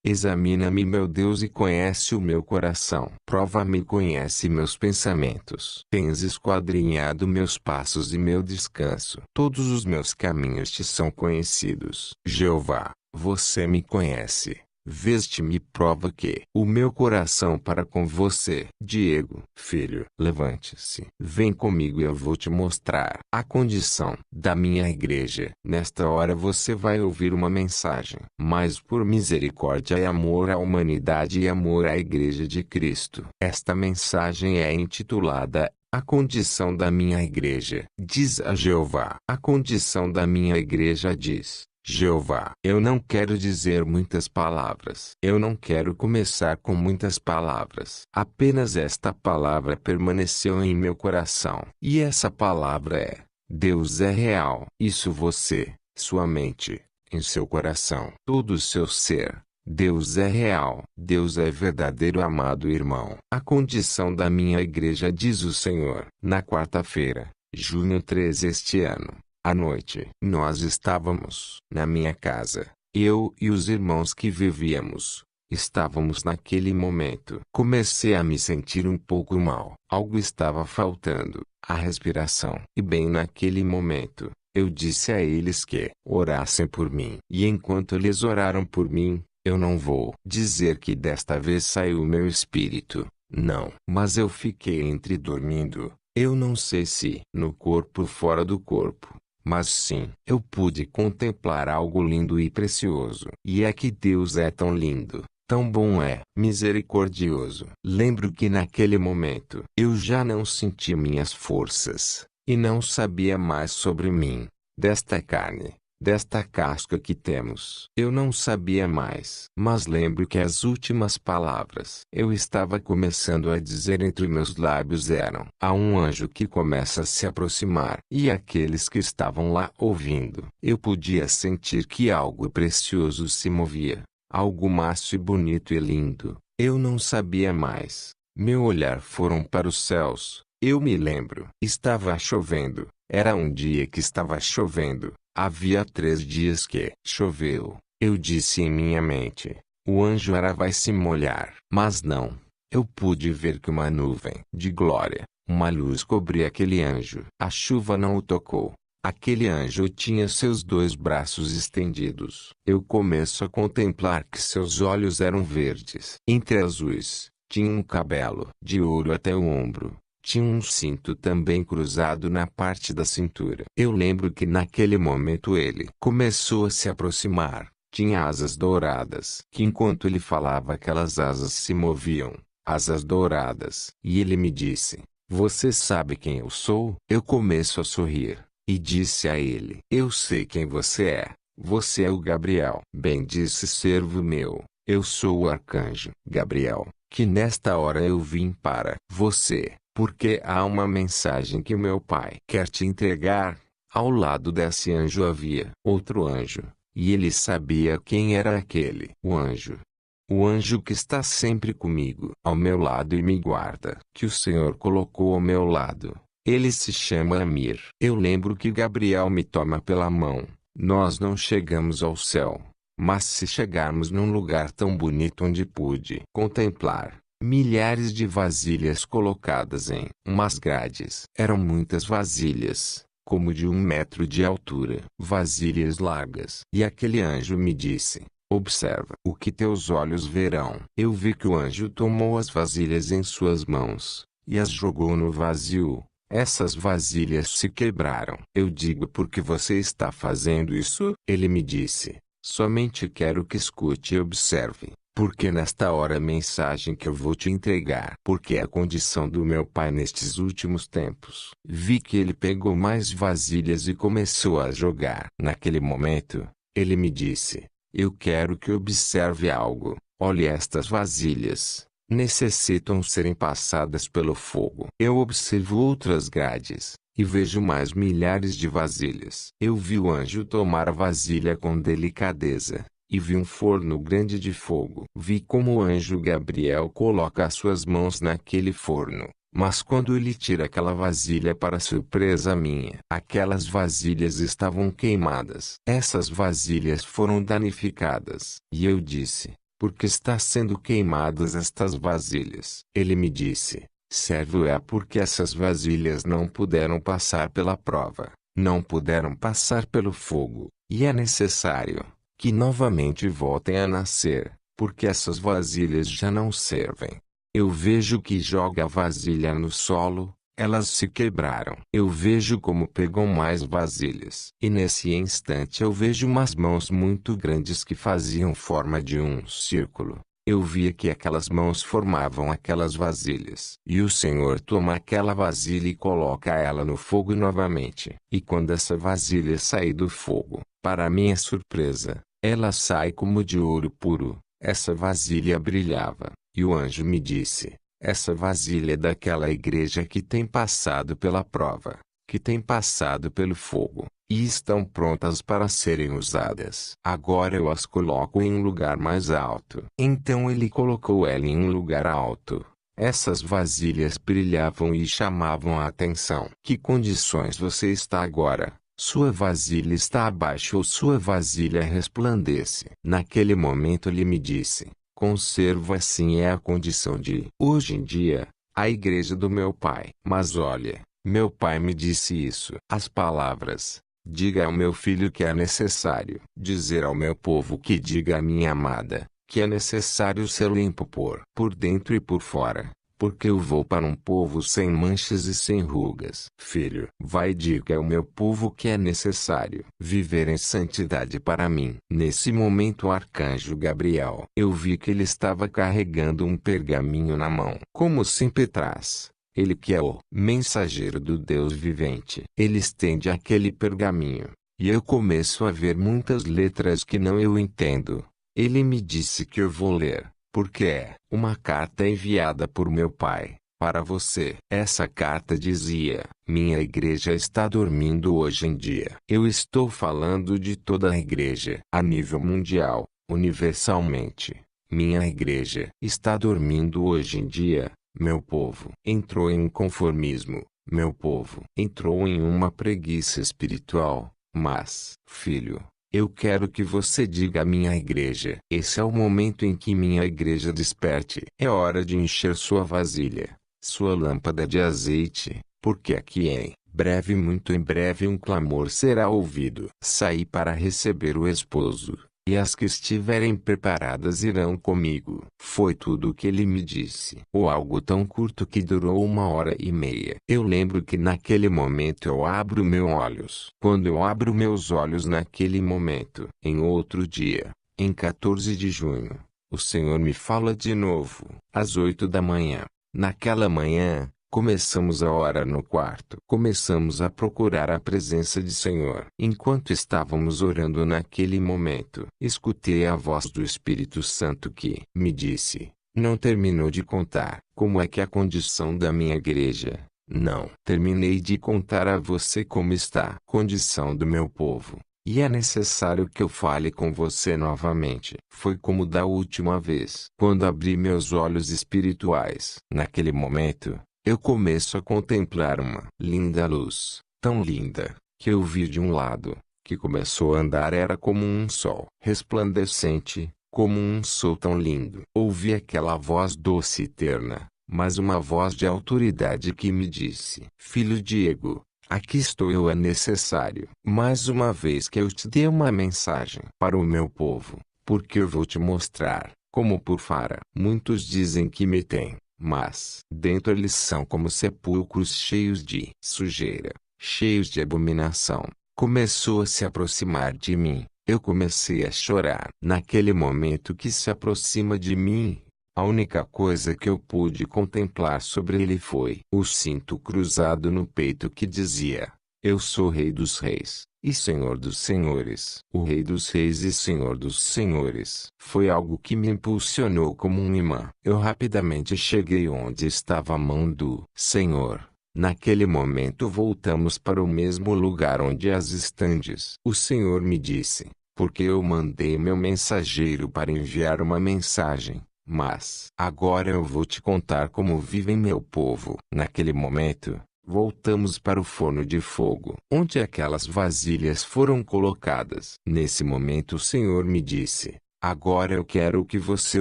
Examina-me, meu Deus, e conhece o meu coração. Prova-me e conhece meus pensamentos. Tens esquadrinhado meus passos e meu descanso. Todos os meus caminhos te são conhecidos. Jeová, você me conhece. Veste-me e prova que o meu coração para com você. Diego, filho, levante-se. Vem comigo e eu vou te mostrar a condição da minha igreja. Nesta hora você vai ouvir uma mensagem. Mas por misericórdia e amor à humanidade e amor à igreja de Cristo. Esta mensagem é intitulada a condição da minha igreja. Diz a Jeová. A condição da minha igreja diz: Jeová, eu não quero dizer muitas palavras. Eu não quero começar com muitas palavras. Apenas esta palavra permaneceu em meu coração. E essa palavra é: Deus é real. Isso você, sua mente, em seu coração, todo o seu ser. Deus é real. Deus é verdadeiro, amado irmão. A condição da minha igreja, diz o Senhor. Na quarta-feira, junho 13 este ano, à noite, nós estávamos na minha casa. Eu e os irmãos que vivíamos. Estávamos naquele momento. Comecei a me sentir um pouco mal. Algo estava faltando. A respiração. E bem naquele momento, eu disse a eles que orassem por mim. E enquanto eles oraram por mim, eu não vou dizer que desta vez saiu o meu espírito. Não. Mas eu fiquei entre dormindo. Eu não sei se no corpo ou fora do corpo. Mas sim, eu pude contemplar algo lindo e precioso. E é que Deus é tão lindo, tão bom, é misericordioso. Lembro que naquele momento, eu já não senti minhas forças, e não sabia mais sobre mim, desta carne, desta casca que temos. Eu não sabia mais. Mas lembro que as últimas palavras eu estava começando a dizer entre meus lábios eram: há um anjo que começa a se aproximar. E aqueles que estavam lá ouvindo, eu podia sentir que algo precioso se movia. Algo macio e bonito e lindo. Eu não sabia mais. Meu olhar foram para os céus. Eu me lembro. Estava chovendo. Era um dia que estava chovendo. Havia 3 dias que choveu. Eu disse em minha mente: o anjo vai se molhar. Mas não. Eu pude ver que uma nuvem de glória, uma luz cobria aquele anjo. A chuva não o tocou. Aquele anjo tinha seus 2 braços estendidos. Eu começo a contemplar que seus olhos eram verdes, entre-azuis. Tinha um cabelo de ouro até o ombro. Tinha um cinto também cruzado na parte da cintura. Eu lembro que naquele momento ele começou a se aproximar. Tinha asas douradas, que enquanto ele falava aquelas asas se moviam, asas douradas. E ele me disse: você sabe quem eu sou? Eu começo a sorrir, e disse a ele: eu sei quem você é. Você é o Gabriel. Bem, disse servo meu, eu sou o arcanjo Gabriel, que nesta hora eu vim para você. Porque há uma mensagem que o meu pai quer te entregar. Ao lado desse anjo havia outro anjo, e ele sabia quem era aquele. O anjo que está sempre comigo, ao meu lado e me guarda, que o Senhor colocou ao meu lado. Ele se chama Amir. Eu lembro que Gabriel me toma pela mão. Nós não chegamos ao céu, mas se chegarmos num lugar tão bonito onde pude contemplar milhares de vasilhas colocadas em umas grades. Eram muitas vasilhas, como de 1 metro de altura. Vasilhas largas. E aquele anjo me disse: observa o que teus olhos verão. Eu vi que o anjo tomou as vasilhas em suas mãos, e as jogou no vazio. Essas vasilhas se quebraram. Eu digo: por que você está fazendo isso? Ele me disse: somente quero que escute e observe. Porque nesta hora a mensagem que eu vou te entregar. Porque a condição do meu pai nestes últimos tempos. Vi que ele pegou mais vasilhas e começou a jogar. Naquele momento, ele me disse: eu quero que observe algo. Olhe estas vasilhas. Necessitam serem passadas pelo fogo. Eu observo outras grades, e vejo mais milhares de vasilhas. Eu vi o anjo tomar a vasilha com delicadeza. E vi um forno grande de fogo. Vi como o anjo Gabriel coloca as suas mãos naquele forno. Mas quando ele tira aquela vasilha, para surpresa minha, aquelas vasilhas estavam queimadas. Essas vasilhas foram danificadas. E eu disse: Por que está sendo queimadas estas vasilhas? Ele me disse: servo, é porque essas vasilhas não puderam passar pela prova, não puderam passar pelo fogo, e é necessário que novamente voltem a nascer, porque essas vasilhas já não servem. Eu vejo que joga a vasilha no solo, elas se quebraram. Eu vejo como pegam mais vasilhas. E nesse instante eu vejo umas mãos muito grandes que faziam forma de um círculo. Eu via que aquelas mãos formavam aquelas vasilhas. E o Senhor toma aquela vasilha e coloca ela no fogo novamente. E quando essa vasilha sair do fogo, para minha surpresa, ela sai como de ouro puro. Essa vasilha brilhava. E o anjo me disse: essa vasilha é daquela igreja que tem passado pela prova, que tem passado pelo fogo, e estão prontas para serem usadas. Agora eu as coloco em um lugar mais alto. Então ele colocou ela em um lugar alto. Essas vasilhas brilhavam e chamavam a atenção. Que condições você está agora? Sua vasilha está abaixo ou sua vasilha resplandece? Naquele momento ele me disse: conservo assim é a condição de, hoje em dia, a igreja do meu pai. Mas olha, meu pai me disse isso. As palavras: diga ao meu filho que é necessário dizer ao meu povo que diga à minha amada, que é necessário ser limpo por dentro e por fora. Porque eu vou para um povo sem manchas e sem rugas. Filho, vai e diga ao meu povo que é necessário viver em santidade para mim. Nesse momento o arcanjo Gabriel, eu vi que ele estava carregando um pergaminho na mão. Como sempre traz. Ele que é o mensageiro do Deus vivente. Ele estende aquele pergaminho. E eu começo a ver muitas letras que não eu entendo. Ele me disse que eu vou ler. Porque é uma carta enviada por meu pai, para você. Essa carta dizia: minha igreja está dormindo hoje em dia. Eu estou falando de toda a igreja, a nível mundial, universalmente. Minha igreja está dormindo hoje em dia, meu povo. Entrou em um conformismo, meu povo. Entrou em uma preguiça espiritual, mas, filho, eu quero que você diga à minha igreja: esse é o momento em que minha igreja desperte. É hora de encher sua vasilha, sua lâmpada de azeite, porque aqui em breve, muito em breve, um clamor será ouvido. Saí para receber o esposo, e as que estiverem preparadas irão comigo. Foi tudo o que ele me disse. Ou algo tão curto que durou 1h30. Eu lembro que naquele momento eu abro meus olhos. Quando eu abro meus olhos naquele momento, em outro dia, em 14 de junho, o Senhor me fala de novo, às 8 da manhã. Naquela manhã, começamos a orar no quarto. Começamos a procurar a presença de Senhor. Enquanto estávamos orando naquele momento, escutei a voz do Espírito Santo que me disse: não terminou de contar como é que é a condição da minha igreja. Não terminei de contar a você como está a condição do meu povo. E é necessário que eu fale com você novamente. Foi como da última vez, quando abri meus olhos espirituais. Naquele momento, eu começo a contemplar uma linda luz, tão linda, que eu vi de um lado, que começou a andar, era como um sol resplandecente, como um sol tão lindo. Ouvi aquela voz doce e terna, mas uma voz de autoridade que me disse: filho Diego, aqui estou eu, é necessário mais uma vez que eu te dê uma mensagem para o meu povo, porque eu vou te mostrar, como por fora muitos dizem que me têm, mas dentro eles são como sepulcros cheios de sujeira, cheios de abominação. Começou a se aproximar de mim, eu comecei a chorar. Naquele momento que se aproxima de mim, a única coisa que eu pude contemplar sobre ele foi o cinto cruzado no peito que dizia: eu sou Rei dos Reis e Senhor dos Senhores. O Rei dos Reis e Senhor dos Senhores. Foi algo que me impulsionou como um imã. Eu rapidamente cheguei onde estava a mão do Senhor. Naquele momento voltamos para o mesmo lugar onde as estandes. O Senhor me disse: porque eu mandei meu mensageiro para enviar uma mensagem. Mas agora eu vou te contar como vive meu povo. Naquele momento, voltamos para o forno de fogo, onde aquelas vasilhas foram colocadas. Nesse momento o Senhor me disse: Agora eu quero que você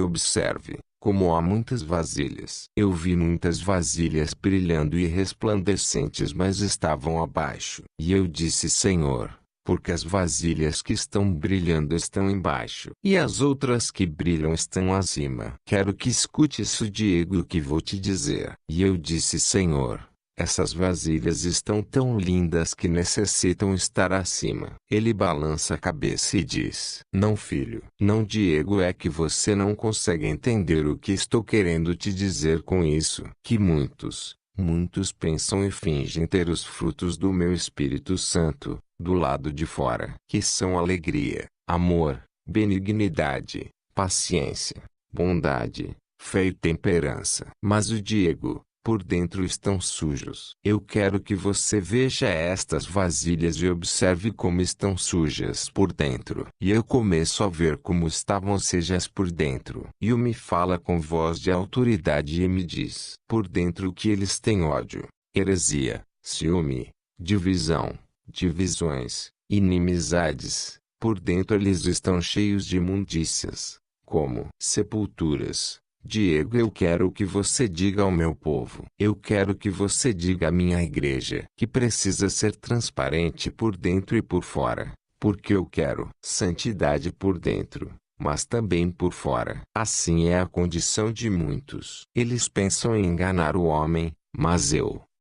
observe, como há muitas vasilhas. Eu vi muitas vasilhas brilhando e resplandecentes, mas estavam abaixo. E eu disse: Senhor, porque as vasilhas que estão brilhando estão embaixo, e as outras que brilham estão acima. Quero que escute isso, Diego, que vou te dizer. E eu disse: Senhor, essas vasilhas estão tão lindas que necessitam estar acima. Ele balança a cabeça e diz: Não, filho. Não, Diego, é que você não consegue entender o que estou querendo te dizer com isso. Que muitos pensam e fingem ter os frutos do meu Espírito Santo, do lado de fora, que são alegria, amor, benignidade, paciência, bondade, fé e temperança. Mas o Diego, por dentro estão sujos. Eu quero que você veja estas vasilhas e observe como estão sujas por dentro. E eu começo a ver como estavam sujas por dentro. E o me fala com voz de autoridade e me diz: por dentro que eles têm ódio, heresia, ciúme, divisão, divisões, inimizades. Por dentro eles estão cheios de imundícias, como sepulturas. Diego, eu quero que você diga ao meu povo, eu quero que você diga à minha igreja, que precisa ser transparente por dentro e por fora, porque eu quero santidade por dentro, mas também por fora. Assim é a condição de muitos. Eles pensam em enganar o homem, mas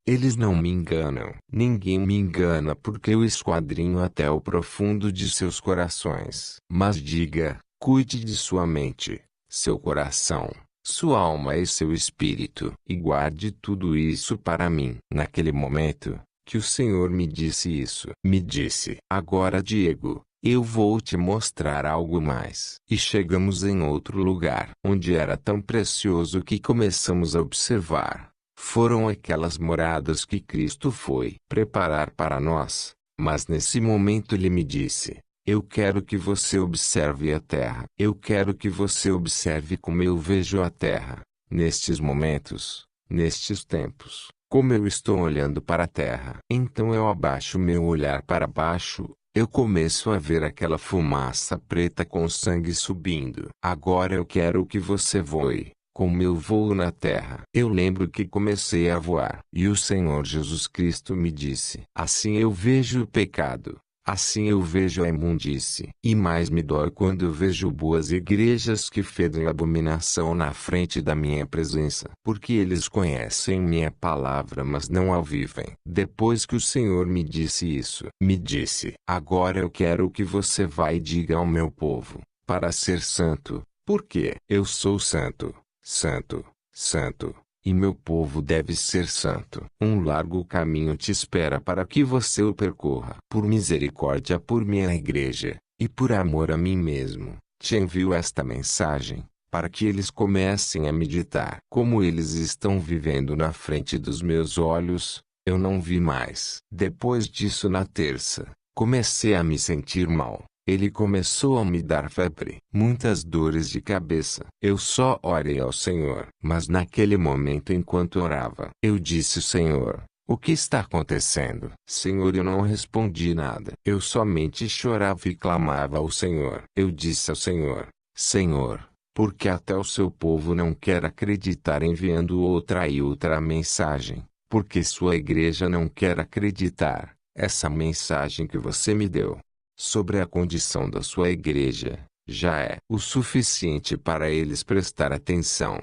eles não me enganam. Ninguém me engana, porque eu esquadrinho até o profundo de seus corações. Mas diga, cuide de sua mente, seu coração, sua alma e seu espírito, e guarde tudo isso para mim. Naquele momento, que o Senhor me disse isso, me disse: agora, Diego, eu vou te mostrar algo mais. E chegamos em outro lugar, onde era tão precioso que começamos a observar. Foram aquelas moradas que Cristo foi preparar para nós. Mas nesse momento ele me disse: eu quero que você observe a terra. Eu quero que você observe como eu vejo a terra. Nestes momentos, nestes tempos, como eu estou olhando para a terra. Então eu abaixo meu olhar para baixo. Eu começo a ver aquela fumaça preta com sangue subindo. Agora eu quero que você voe, como eu voo na terra. Eu lembro que comecei a voar. E o Senhor Jesus Cristo me disse: assim eu vejo o pecado. Assim eu vejo a imundície. E mais me dói quando eu vejo boas igrejas que fedem abominação na frente da minha presença. Porque eles conhecem minha palavra, mas não a vivem. Depois que o Senhor me disse isso, me disse: agora eu quero que você vá e diga ao meu povo, para ser santo, porque eu sou santo, santo, santo. E meu povo deve ser santo. Um largo caminho te espera para que você o percorra. Por misericórdia por minha igreja, e por amor a mim mesmo, te envio esta mensagem, para que eles comecem a meditar. Como eles estão vivendo na frente dos meus olhos, eu não vi mais. Depois disso, na terça, comecei a me sentir mal. Ele começou a me dar febre, muitas dores de cabeça. Eu só orei ao Senhor. Mas naquele momento, enquanto orava, eu disse: Senhor, o que está acontecendo? Senhor, eu não respondi nada. Eu somente chorava e clamava ao Senhor. Eu disse ao Senhor: Senhor, porque até o seu povo não quer acreditar, enviando outra mensagem, porque sua igreja não quer acreditar, essa mensagem que você me deu sobre a condição da sua igreja, já é o suficiente para eles prestar atenção.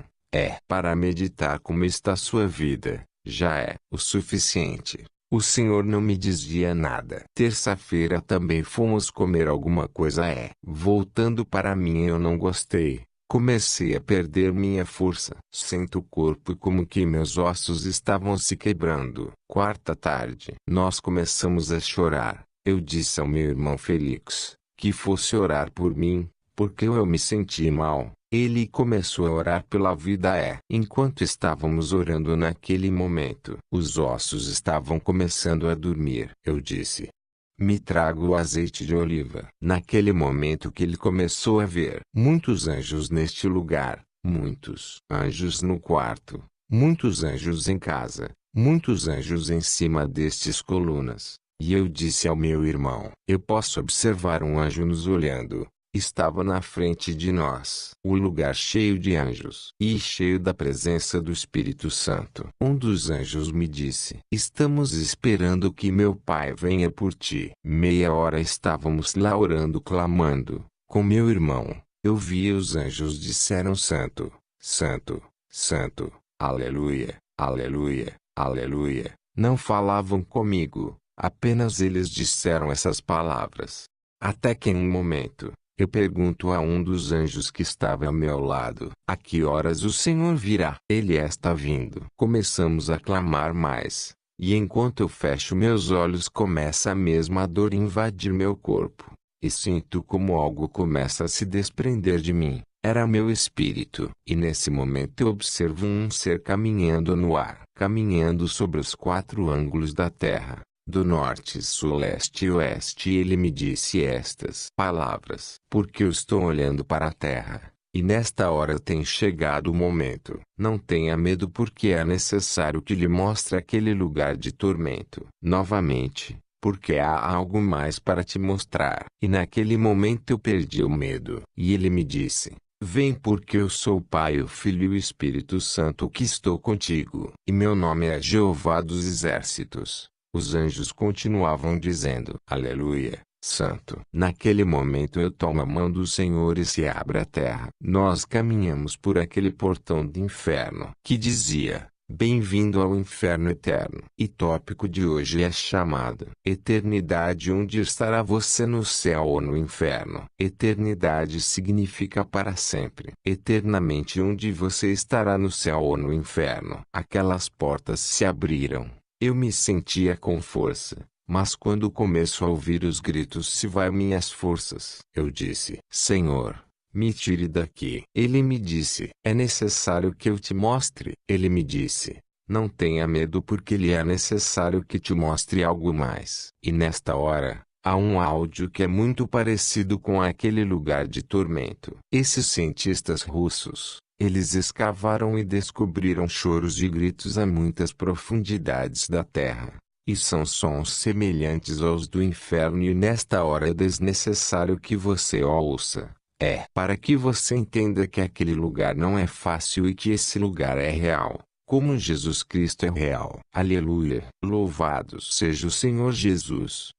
Para meditar como está a sua vida, já é o suficiente. O Senhor não me dizia nada. Terça-feira também fomos comer alguma coisa. Voltando para mim, eu não gostei. Comecei a perder minha força. Sinto o corpo como que meus ossos estavam se quebrando. Quarta tarde, nós começamos a chorar. Eu disse ao meu irmão Felix que fosse orar por mim, porque eu me senti mal. Ele começou a orar pela vida. Enquanto estávamos orando naquele momento, os ossos estavam começando a dormir. Eu disse: me traga o azeite de oliva. Naquele momento que ele começou a ver muitos anjos neste lugar, muitos anjos no quarto, muitos anjos em casa, muitos anjos em cima destes colunas. E eu disse ao meu irmão: eu posso observar um anjo nos olhando. estava na frente de nós. O lugar cheio de anjos e cheio da presença do Espírito Santo. Um dos anjos me disse: estamos esperando que meu pai venha por ti. Meia hora estávamos lá orando, clamando. Com meu irmão, eu vi os anjos disseram: Santo, Santo, Santo, Aleluia, Aleluia, Aleluia. Não falavam comigo, apenas eles disseram essas palavras. Até que em um momento, eu pergunto a um dos anjos que estava ao meu lado: a que horas o Senhor virá? Ele está vindo. Começamos a clamar mais, e enquanto eu fecho meus olhos começa a mesma dor invadir meu corpo, e sinto como algo começa a se desprender de mim. Era meu espírito. E nesse momento eu observo um ser caminhando no ar, caminhando sobre os 4 ângulos da terra, do norte, sul, leste e oeste. E ele me disse estas palavras: porque eu estou olhando para a terra, e nesta hora tem chegado o momento. Não tenha medo, porque é necessário que lhe mostre aquele lugar de tormento. Novamente, porque há algo mais para te mostrar. E naquele momento eu perdi o medo. E ele me disse: vem, porque eu sou o Pai, o Filho e o Espírito Santo que estou contigo. E meu nome é Jeová dos Exércitos. Os anjos continuavam dizendo: Aleluia, Santo. Naquele momento eu tomo a mão do Senhor e se abre a terra. Nós caminhamos por aquele portão do inferno que dizia: bem-vindo ao inferno eterno. E tópico de hoje é chamado eternidade. Onde estará você, no céu ou no inferno? Eternidade significa para sempre. Eternamente, onde você estará, no céu ou no inferno? Aquelas portas se abriram. Eu me sentia com força, mas quando começo a ouvir os gritos, se vai minhas forças. Eu disse: Senhor, me tire daqui. Ele me disse: é necessário que eu te mostre. Ele me disse: não tenha medo, porque lhe é necessário que te mostre algo mais. E nesta hora, há um áudio que é muito parecido com aquele lugar de tormento. Esses cientistas russos, eles escavaram e descobriram choros e gritos a muitas profundidades da terra. E são sons semelhantes aos do inferno, e nesta hora é desnecessário que você ouça. É para que você entenda que aquele lugar não é fácil e que esse lugar é real, como Jesus Cristo é real. Aleluia! Louvado seja o Senhor Jesus.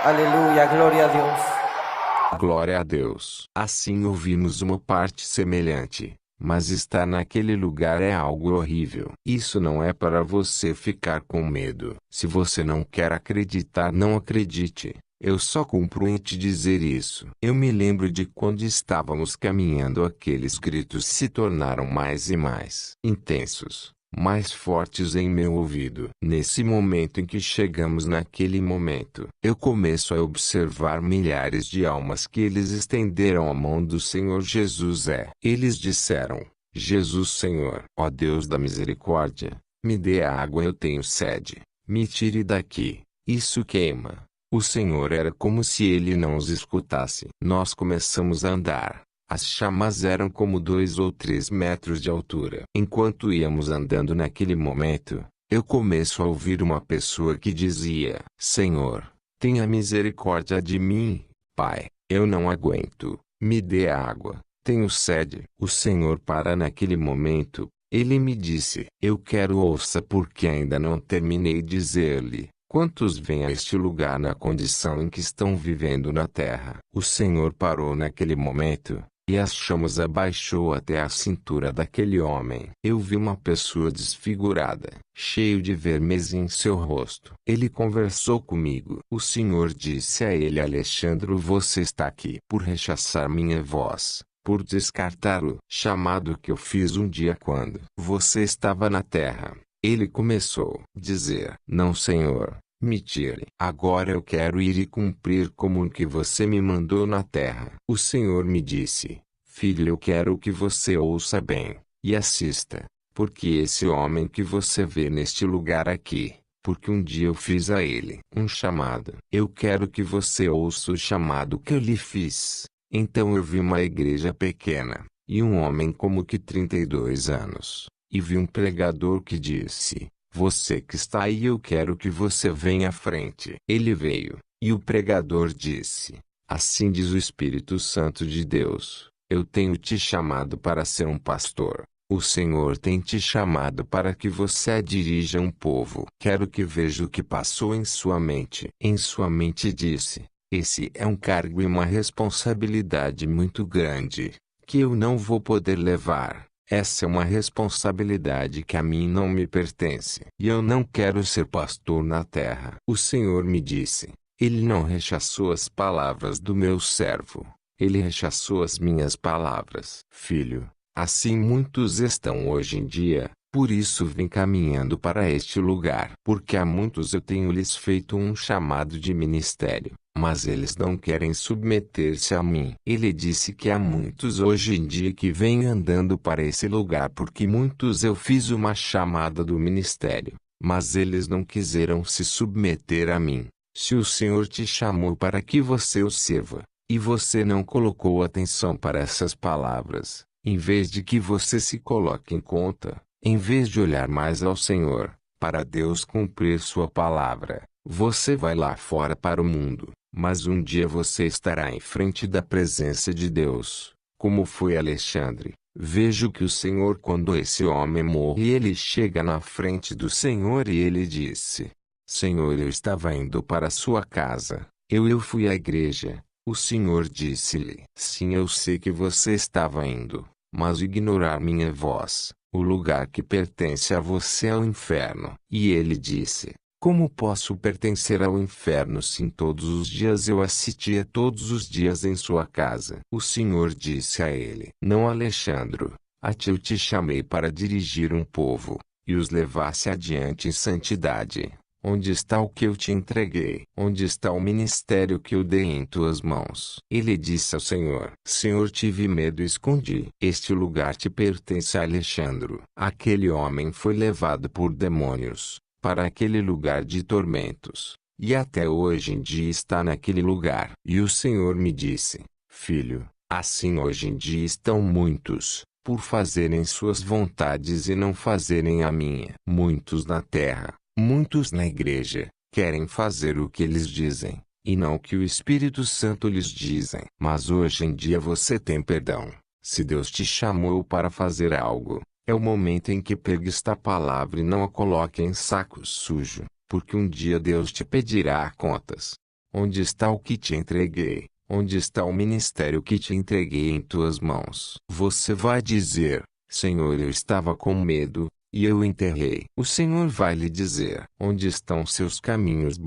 Aleluia, glória a Deus. Glória a Deus. Assim ouvimos uma parte semelhante, mas estar naquele lugar é algo horrível. Isso não é para você ficar com medo. Se você não quer acreditar, não acredite. Eu só cumpro em te dizer isso. Eu me lembro de quando estávamos caminhando, aqueles gritos se tornaram mais e mais intensos. mais fortes em meu ouvido. Nesse momento em que chegamos naquele momento, eu começo a observar milhares de almas que eles estenderam a mão do Senhor Jesus. Eles disseram: Jesus Senhor, ó Deus da misericórdia, me dê água, eu tenho sede, me tire daqui, isso queima. O Senhor era como se ele não os escutasse. Nós começamos a andar. As chamas eram como 2 ou 3 metros de altura. Enquanto íamos andando naquele momento, eu começo a ouvir uma pessoa que dizia: Senhor, tenha misericórdia de mim, Pai, eu não aguento, me dê água, tenho sede. O Senhor para naquele momento, ele me disse: eu quero ouça porque ainda não terminei de dizer-lhe. Quantos vêm a este lugar na condição em que estão vivendo na terra? O Senhor parou naquele momento, e as chamas abaixou até a cintura daquele homem. Eu vi uma pessoa desfigurada, cheio de vermes em seu rosto. Ele conversou comigo. O Senhor disse a ele: Alexandre, você está aqui por rechaçar minha voz, por descartar o chamado que eu fiz um dia quando você estava na terra. Ele começou a dizer: não, Senhor, me tire. Agora eu quero ir e cumprir como o que você me mandou na terra. O Senhor me disse: filho, eu quero que você ouça bem, e assista, porque esse homem que você vê neste lugar aqui, porque um dia eu fiz a ele um chamado. Eu quero que você ouça o chamado que eu lhe fiz. Então eu vi uma igreja pequena, e um homem como que 32 anos. E vi um pregador que disse: você que está aí, eu quero que você venha à frente. Ele veio, e o pregador disse: assim diz o Espírito Santo de Deus, eu tenho te chamado para ser um pastor. O Senhor tem te chamado para que você dirija um povo. Quero que veja o que passou em sua mente. Em sua mente disse: esse é um cargo e uma responsabilidade muito grande, que eu não vou poder levar. Essa é uma responsabilidade que a mim não me pertence. E eu não quero ser pastor na terra. O Senhor me disse: ele não rechaçou as palavras do meu servo. Ele rechaçou as minhas palavras. Filho, assim muitos estão hoje em dia. Por isso vim caminhando para este lugar. Porque a muitos eu tenho lhes feito um chamado de ministério, mas eles não querem submeter-se a mim. Ele disse que há muitos hoje em dia que vêm andando para esse lugar porque muitos eu fiz uma chamada do ministério, mas eles não quiseram se submeter a mim. Se o Senhor te chamou para que você o sirva, e você não colocou atenção para essas palavras, em vez de que você se coloque em conta, em vez de olhar mais ao Senhor, para Deus cumprir sua palavra, você vai lá fora para o mundo, mas um dia você estará em frente da presença de Deus, como foi Alexandre. Vejo que o Senhor, quando esse homem morre, ele chega na frente do Senhor e ele disse: Senhor, eu estava indo para a sua casa, eu fui à igreja. O Senhor disse-lhe: sim, eu sei que você estava indo, mas ignorar minha voz, o lugar que pertence a você é o inferno. E ele disse: como posso pertencer ao inferno se todos os dias eu assistia todos os dias em sua casa? O Senhor disse a ele: não, Alexandre, a ti eu te chamei para dirigir um povo, e os levasse adiante em santidade. Onde está o que eu te entreguei? Onde está o ministério que eu dei em tuas mãos? Ele disse ao Senhor: Senhor, tive medo e escondi. Este lugar te pertence a Alexandre. Aquele homem foi levado por demônios para aquele lugar de tormentos, e até hoje em dia está naquele lugar. E o Senhor me disse: filho, assim hoje em dia estão muitos, por fazerem suas vontades e não fazerem a minha. Muitos na terra, muitos na igreja, querem fazer o que eles dizem, e não o que o Espírito Santo lhes dizem. Mas hoje em dia você tem perdão. Se Deus te chamou para fazer algo, é o momento em que pegue esta palavra e não a coloque em saco sujo, porque um dia Deus te pedirá contas. Onde está o que te entreguei? Onde está o ministério que te entreguei em tuas mãos? Você vai dizer: Senhor, eu estava com medo, e eu enterrei. O Senhor vai lhe dizer: onde estão seus caminhos?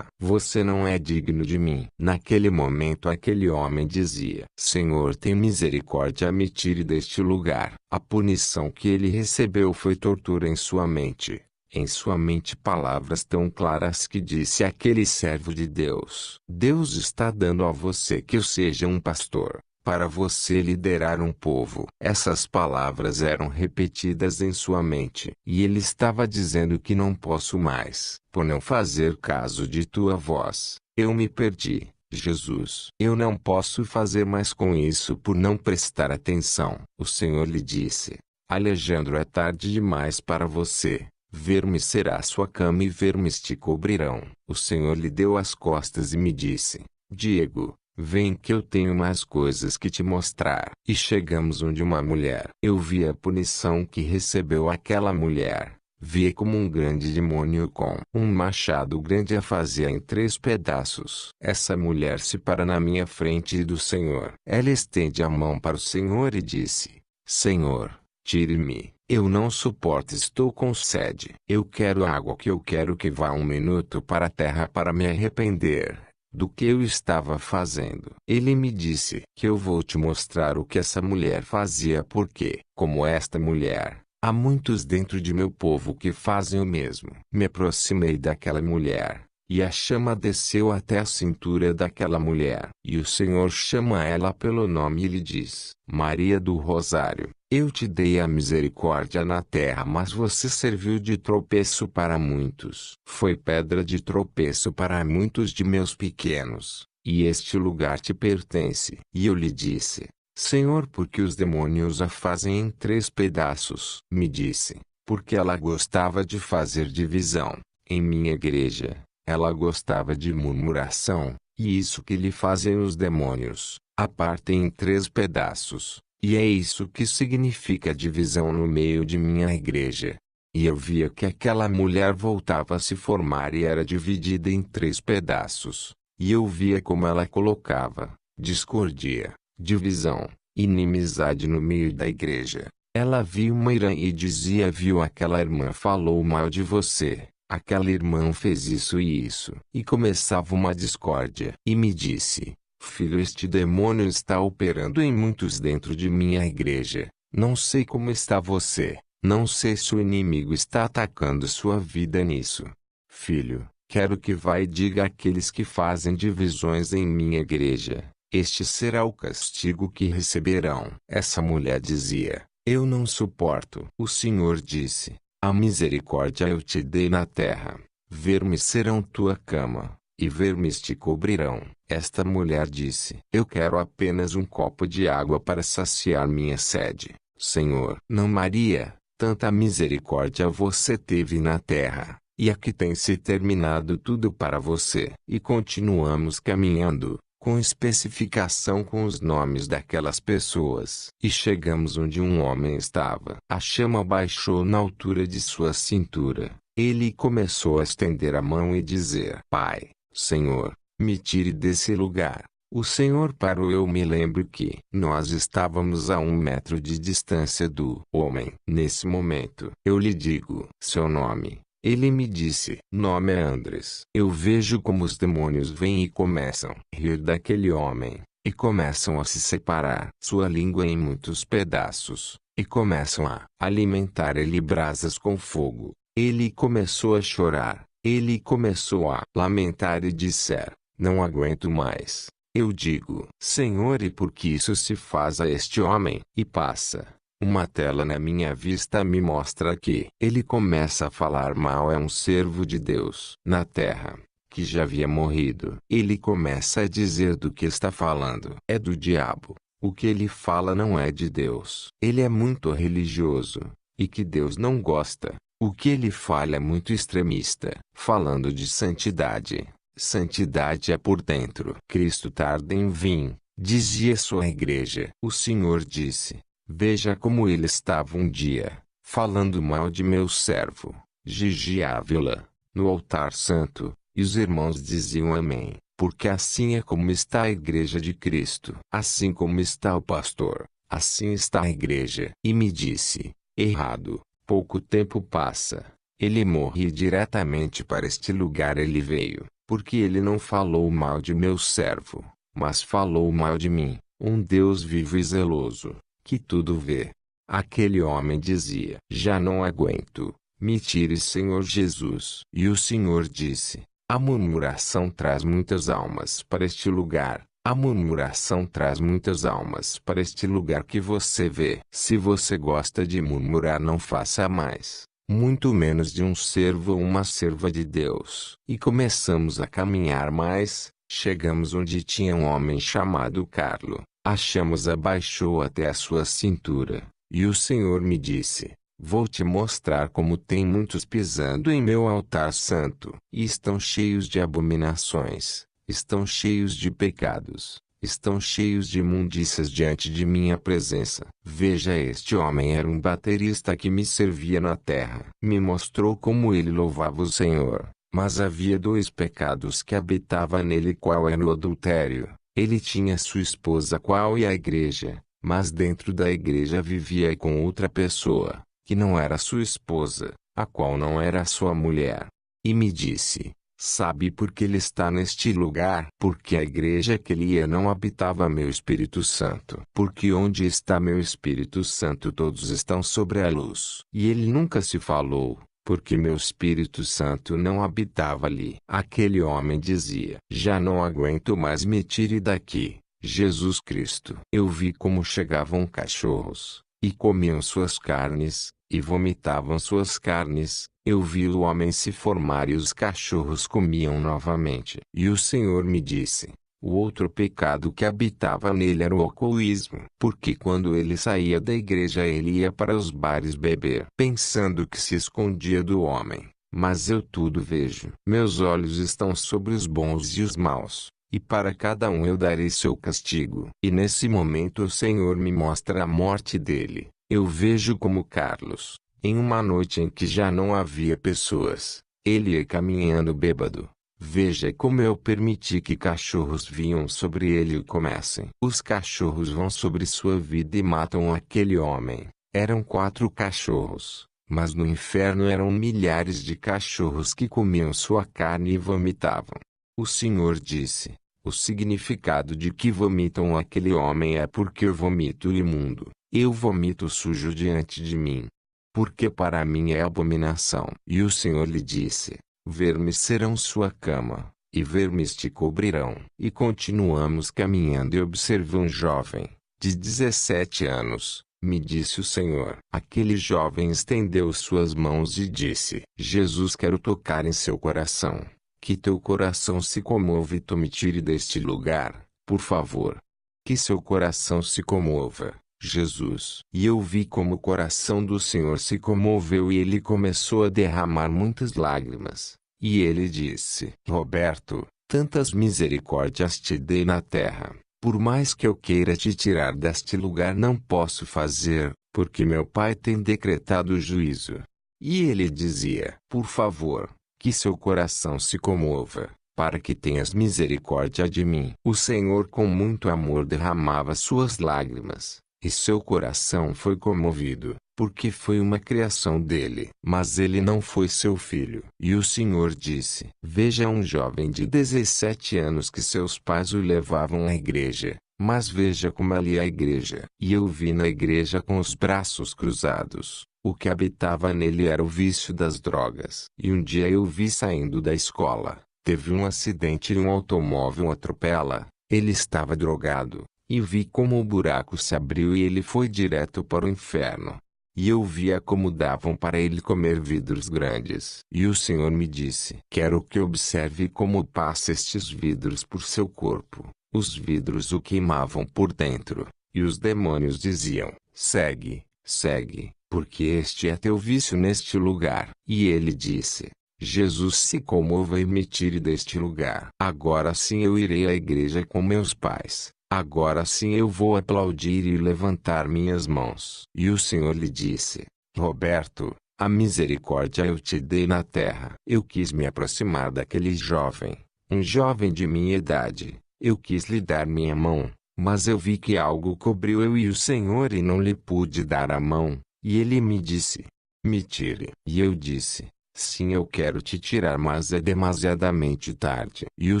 Você não é digno de mim. Naquele momento aquele homem dizia: Senhor, tem misericórdia, me tire deste lugar. A punição que ele recebeu foi tortura em sua mente. Em sua mente palavras tão claras que disse aquele servo de Deus: Deus está dando a você que eu seja um pastor, para você liderar um povo. Essas palavras eram repetidas em sua mente. E ele estava dizendo que não posso mais, por não fazer caso de tua voz. Eu me perdi, Jesus. Eu não posso fazer mais com isso por não prestar atenção. O Senhor lhe disse: Alejandro, é tarde demais para você. Vermes será sua cama e vermes te cobrirão. O Senhor lhe deu as costas e me disse: Diego, vem que eu tenho mais coisas que te mostrar. E chegamos onde uma mulher. Eu vi a punição que recebeu aquela mulher. Vi como um grande demônio com um machado grande a fazia em 3 pedaços. Essa mulher se para na minha frente e do Senhor. Ela estende a mão para o Senhor e disse: Senhor, tire-me. Eu não suporto, estou com sede. Eu quero água, que eu quero que vá 1 minuto para a terra para me arrepender do que eu estava fazendo. Ele me disse que eu vou te mostrar o que essa mulher fazia, porque, como esta mulher, há muitos dentro de meu povo que fazem o mesmo. Me aproximei daquela mulher, e a chama desceu até a cintura daquela mulher. E o Senhor chama ela pelo nome e lhe diz: Maria do Rosário, eu te dei a misericórdia na terra, mas você serviu de tropeço para muitos. Foi pedra de tropeço para muitos de meus pequenos, e este lugar te pertence. E eu lhe disse: Senhor, por que os demônios a fazem em 3 pedaços? Me disse: porque ela gostava de fazer divisão em minha igreja. Ela gostava de murmuração, e isso que lhe fazem os demônios, a partem em 3 pedaços. E é isso que significa divisão no meio de minha igreja. E eu via que aquela mulher voltava a se formar e era dividida em 3 pedaços. E eu via como ela colocava discórdia, divisão, inimizade no meio da igreja. Ela via uma irmã e dizia: viu, aquela irmã falou mal de você. Aquela irmã fez isso e isso. E começava uma discórdia. E me disse: Filho, este demônio está operando em muitos dentro de minha igreja. Não sei como está você. Não sei se o inimigo está atacando sua vida nisso. Filho, quero que vá e diga àqueles que fazem divisões em minha igreja: este será o castigo que receberão. Essa mulher dizia: eu não suporto. O Senhor disse: a misericórdia eu te dei na terra. Vermes serão tua cama, e vermes te cobrirão. Esta mulher disse: eu quero apenas um copo de água para saciar minha sede. Senhor, não, Maria, tanta misericórdia você teve na terra, e aqui tem se terminado tudo para você. E continuamos caminhando, com especificação com os nomes daquelas pessoas. E chegamos onde um homem estava. A chama baixou na altura de sua cintura. Ele começou a estender a mão e dizer: Pai, Senhor, me tire desse lugar. O Senhor parou. Eu me lembro que nós estávamos a 1 metro de distância do homem. Nesse momento, eu lhe digo: seu nome? Ele me disse: nome é Andres. Eu vejo como os demônios vêm e começam a rir daquele homem, e começam a se separar sua língua em muitos pedaços, e começam a alimentar ele brasas com fogo. Ele começou a chorar, ele começou a lamentar e disser: não aguento mais. Eu digo: Senhor, e por que isso se faz a este homem? E passa uma tela na minha vista, me mostra que ele começa a falar mal a um servo de Deus na terra, que já havia morrido. Ele começa a dizer do que está falando é do diabo. O que ele fala não é de Deus. Ele é muito religioso, e que Deus não gosta. O que ele fala é muito extremista, falando de santidade. Santidade é por dentro. Cristo tarda em vir, dizia sua igreja. O Senhor disse: veja como ele estava um dia, falando mal de meu servo, Gigi Ávila, no altar santo, e os irmãos diziam amém, porque assim é como está a igreja de Cristo. Assim como está o pastor, assim está a igreja. E me disse: errado, Pouco tempo passa. Ele morre e diretamente para este lugar ele veio, porque ele não falou mal de meu servo, mas falou mal de mim, um Deus vivo e zeloso, que tudo vê. Aquele homem dizia: já não aguento, me tire, Senhor Jesus. E o Senhor disse: a murmuração traz muitas almas para este lugar. A murmuração traz muitas almas para este lugar que você vê. Se você gosta de murmurar, não faça mais, muito menos de um servo ou uma serva de Deus. E começamos a caminhar mais. Chegamos onde tinha um homem chamado Carlo. A chama abaixou até a sua cintura. E o Senhor me disse: vou te mostrar como tem muitos pisando em meu altar santo. E estão cheios de abominações, estão cheios de pecados, estão cheios de imundícias diante de minha presença. Veja, este homem era um baterista que me servia na terra. Me mostrou como ele louvava o Senhor, mas havia dois pecados que habitavam nele, qual era o adultério. Ele tinha sua esposa, qual e a igreja, mas dentro da igreja vivia com outra pessoa, que não era sua esposa, a qual não era sua mulher. E me disse: sabe por que ele está neste lugar? Porque a igreja que ele ia não habitava meu Espírito Santo. Porque onde está meu Espírito Santo todos estão sobre a luz. E ele nunca se falou, porque meu Espírito Santo não habitava ali. Aquele homem dizia: já não aguento mais, me tire daqui, Jesus Cristo. Eu vi como chegavam cachorros, e comiam suas carnes, e vomitavam suas carnes. Eu vi o homem se formar e os cachorros comiam novamente. E o Senhor me disse: o outro pecado que habitava nele era o alcoolismo. Porque quando ele saía da igreja ele ia para os bares beber, pensando que se escondia do homem. Mas eu tudo vejo. Meus olhos estão sobre os bons e os maus, e para cada um eu darei seu castigo. E nesse momento o Senhor me mostra a morte dele. Eu vejo como Carlos, em uma noite em que já não havia pessoas, ele ia caminhando bêbado. Veja como eu permiti que cachorros vinham sobre ele e o comessem. Os cachorros vão sobre sua vida e matam aquele homem. Eram 4 cachorros, mas no inferno eram milhares de cachorros que comiam sua carne e vomitavam. O Senhor disse: o significado de que vomitam aquele homem é porque eu vomito imundo. Eu vomito sujo diante de mim, porque para mim é abominação. E o Senhor lhe disse: vermes serão sua cama, e vermes te cobrirão. E continuamos caminhando e observei um jovem, de 17 anos, me disse o Senhor. Aquele jovem estendeu suas mãos e disse: Jesus, quero tocar em seu coração. Que teu coração se comove e tu me tire deste lugar, por favor. Que seu coração se comova, Jesus. E eu vi como o coração do Senhor se comoveu e ele começou a derramar muitas lágrimas. E ele disse: Roberto, tantas misericórdias te dei na terra. Por mais que eu queira te tirar deste lugar, não posso fazer, porque meu pai tem decretado o juízo. E ele dizia: por favor, que seu coração se comova, para que tenhas misericórdia de mim. O Senhor com muito amor derramava suas lágrimas, e seu coração foi comovido, porque foi uma criação dele. Mas ele não foi seu filho. E o Senhor disse: veja um jovem de 17 anos que seus pais o levavam à igreja, mas veja como ali é a igreja. E eu vi na igreja com os braços cruzados. O que habitava nele era o vício das drogas. E um dia eu vi saindo da escola. Teve um acidente e um automóvel atropela. Ele estava drogado. E vi como o buraco se abriu e ele foi direto para o inferno. E eu via como davam para ele comer vidros grandes. E o Senhor me disse: quero que observe como passa estes vidros por seu corpo. Os vidros o queimavam por dentro. E os demônios diziam: segue, segue, porque este é teu vício neste lugar. E ele disse: Jesus, se comova e me tire deste lugar. Agora sim eu irei à igreja com meus pais. Agora sim eu vou aplaudir e levantar minhas mãos. E o Senhor lhe disse: Roberto, a misericórdia eu te dei na terra. Eu quis me aproximar daquele jovem, um jovem de minha idade. Eu quis lhe dar minha mão, mas eu vi que algo cobriu eu e o Senhor e não lhe pude dar a mão. E ele me disse: Me tire. E eu disse: sim, eu quero te tirar, mas é demasiadamente tarde. E o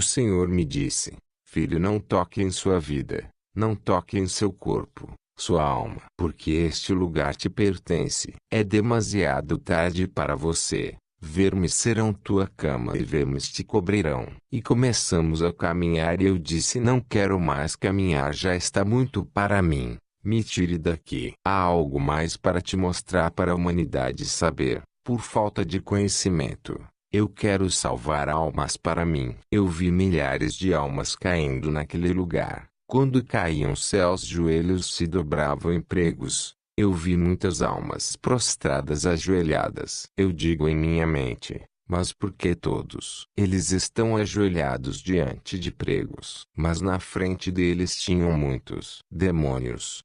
Senhor me disse: filho, não toque em sua vida, não toque em seu corpo, sua alma, porque este lugar te pertence. É demasiado tarde para você. Vermes serão tua cama e vermes te cobrirão. E começamos a caminhar e eu disse: não quero mais caminhar, já está muito para mim. Me tire daqui. Há algo mais para te mostrar, para a humanidade saber. Por falta de conhecimento, eu quero salvar almas para mim. Eu vi milhares de almas caindo naquele lugar. Quando caíam, céus, joelhos se dobravam em pregos. Eu vi muitas almas prostradas, ajoelhadas. Eu digo em minha mente: mas por que todos eles estão ajoelhados diante de pregos? Mas na frente deles tinham muitos demônios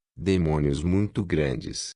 muito grandes.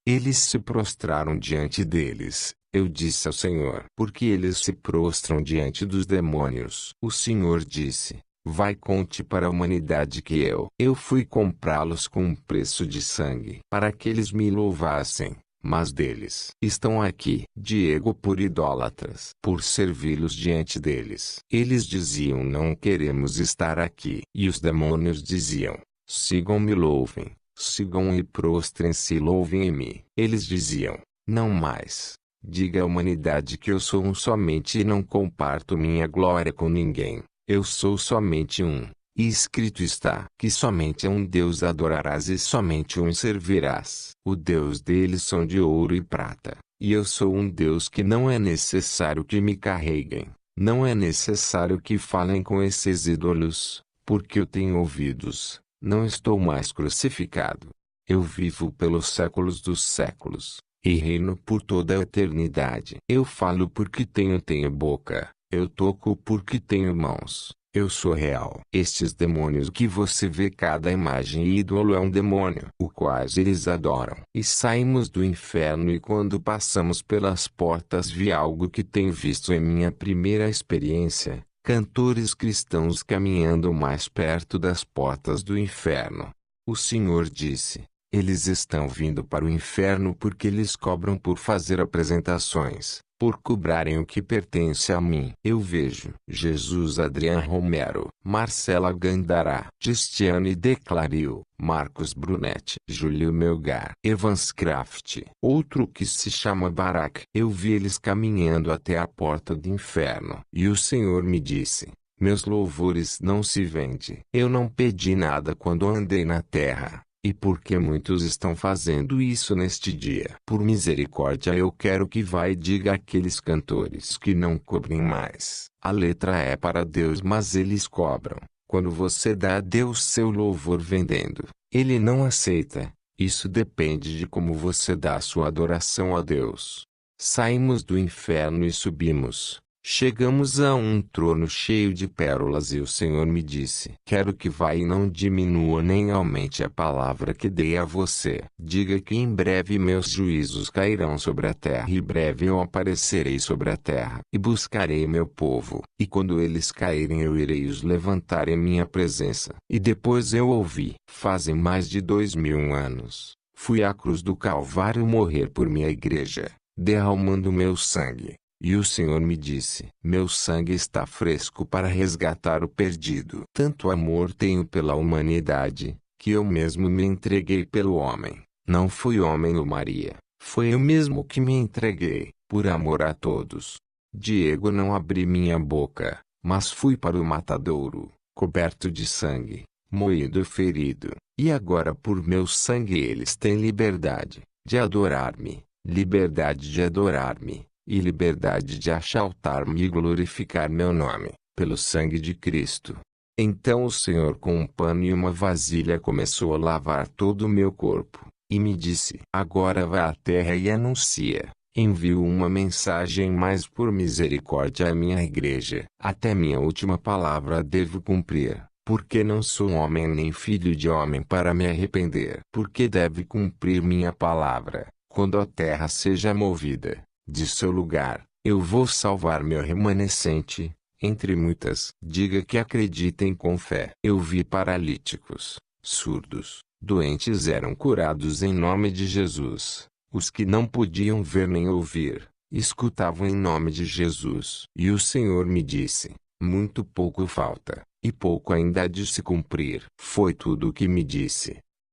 Eles se prostraram diante deles. Eu disse ao Senhor: por que eles se prostram diante dos demônios? O Senhor disse: vai, conte para a humanidade que eu fui comprá-los com um preço de sangue, para que eles me louvassem. Mas deles estão aqui, Diego, por idólatras, por servi-los diante deles. Eles diziam: não queremos estar aqui. E os demônios diziam: sigam-me, louvem, sigam e prostrem-se e louvem-me. Eles diziam: não mais. Diga à humanidade que eu sou um somente e não comparto minha glória com ninguém. Eu sou somente um. E escrito está que somente a um Deus adorarás e somente um servirás. O Deus deles são de ouro e prata. E eu sou um Deus que não é necessário que me carreguem. Não é necessário que falem com esses ídolos, porque eu tenho ouvidos. Não estou mais crucificado. Eu vivo pelos séculos dos séculos, e reino por toda a eternidade. Eu falo porque tenho boca. Eu toco porque tenho mãos. Eu sou real. Estes demônios que você vê, cada imagem e ídolo é um demônio, o quais eles adoram. E saímos do inferno, e quando passamos pelas portas vi algo que tenho visto em minha primeira experiência: cantores cristãos caminhando mais perto das portas do inferno. O Senhor disse: eles estão vindo para o inferno porque eles cobram por fazer apresentações, por cobrarem o que pertence a mim. Eu vejo Jesus, Adrian Romero, Marcela Gandará, Cristiane Declaril, Marcos Brunetti, Júlio Melgar, Evans Craft, outro que se chama Barak. Eu vi eles caminhando até a porta do inferno. E o Senhor me disse: meus louvores não se vendem. Eu não pedi nada quando andei na terra. E porque muitos estão fazendo isso neste dia, por misericórdia, eu quero que vá e diga àqueles cantores que não cobrem mais. A letra é para Deus, mas eles cobram. Quando você dá a Deus seu louvor vendendo, Ele não aceita. Isso depende de como você dá sua adoração a Deus. Saímos do inferno e subimos. Chegamos a um trono cheio de pérolas e o Senhor me disse: quero que vá e não diminua nem aumente a palavra que dei a você. Diga que em breve meus juízos cairão sobre a terra, e breve eu aparecerei sobre a terra, e buscarei meu povo, e quando eles caírem eu irei os levantar em minha presença. E depois eu ouvi: fazem mais de 2000 anos, fui à cruz do Calvário morrer por minha igreja, derramando meu sangue. E o Senhor me disse: meu sangue está fresco para resgatar o perdido. Tanto amor tenho pela humanidade, que eu mesmo me entreguei pelo homem. Não foi homem ou Maria, foi eu mesmo que me entreguei, por amor a todos. Diego, não abri minha boca, mas fui para o matadouro, coberto de sangue, moído e ferido. E agora por meu sangue eles têm liberdade de adorar-me, liberdade de adorar-me, e liberdade de exaltar-me e glorificar meu nome, pelo sangue de Cristo. Então o Senhor, com um pano e uma vasilha, começou a lavar todo o meu corpo, e me disse: agora vá à terra e anuncia. Envio uma mensagem mais por misericórdia à minha igreja. Até minha última palavra devo cumprir, porque não sou homem nem filho de homem para me arrepender. Porque deve cumprir minha palavra. Quando a terra seja movida de seu lugar, eu vou salvar meu remanescente, entre muitas. Diga que acreditem com fé. Eu vi paralíticos, surdos, doentes eram curados em nome de Jesus. Os que não podiam ver nem ouvir, escutavam em nome de Jesus. E o Senhor me disse: muito pouco falta, e pouco ainda há de se cumprir. Foi tudo o que me disse.